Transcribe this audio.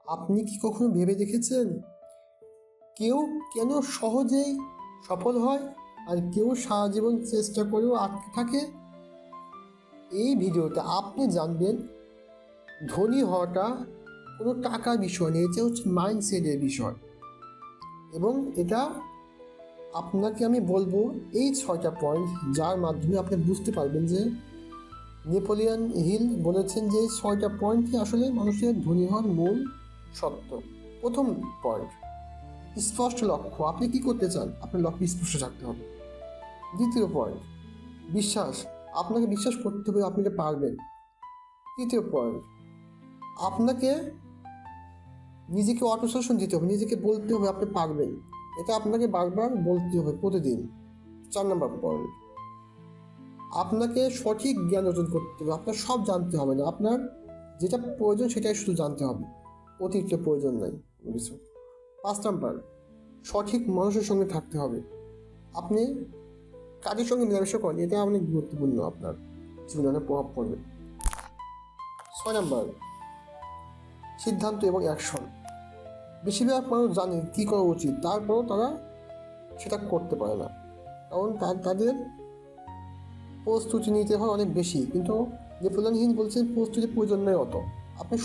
আপনি কি কখনো ভেবে দেখেছেন কেউ কেন সহজেই সফল হয় আর কেউ সারা জীবন চেষ্টা করেও আটকে থাকে? এই ভিডিওতে আপনি জানবেন ধনী হওয়াটা কোনো টাকার বিষয় নেই, এটা হচ্ছে মাইন্ডসেটের বিষয়। এবং এটা আপনাকে আমি বলবো এই 6টা পয়েন্ট, যার মাধ্যমে আপনি বুঝতে পারবেন যে নেপোলিয়ন হিল বলেছেন যে এই 6টা পয়েন্টই আসলে মানুষের ধনী হওয়ার মূল সত্য। প্রথম পয়েন্ট, স্পষ্ট লক্ষ্য। আপনি কি করতে চান, আপনার লক্ষ্য স্পষ্ট থাকতে হবে। দ্বিতীয় পয়েন্ট, বিশ্বাস। আপনাকে বিশ্বাস করতে হবে আপনি এটা পারবেন। তৃতীয় পয়েন্ট, আপনাকে নিজেকে অটোসাজেশন দিতে হবে, নিজেকে বলতে হবে আপনি পারবেন। এটা আপনাকে বারবার বলতে হবে প্রতিদিন। 4 নম্বর পয়েন্ট, আপনাকে সঠিক জ্ঞান অর্জন করতে হবে। আপনার সব জানতে হবে না, আপনার যেটা প্রয়োজন সেটাই শুধু জানতে হবে, অতিরিক্ত প্রয়োজন নাই কিছু। 5 নাম্বার, সঠিক মানুষের সঙ্গে থাকতে হবে। আপনি কাজের সঙ্গে মেলামেশা করেন, এটা অনেক গুরুত্বপূর্ণ, আপনার জীবনে অনেক প্রভাব পড়বে। 6 নাম্বার, সিদ্ধান্ত এবং অ্যাকশন। বেশিরভাগ মানুষ জানে কী করা উচিত, তারপরেও তারা সেটা করতে পারে না, কারণ তাদের প্রস্তুতি নিতে হয় অনেক বেশি। কিন্তু নেপোলিয়ন হিল বলছেন প্রস্তুতির প্রয়োজন নেই অত। আপনি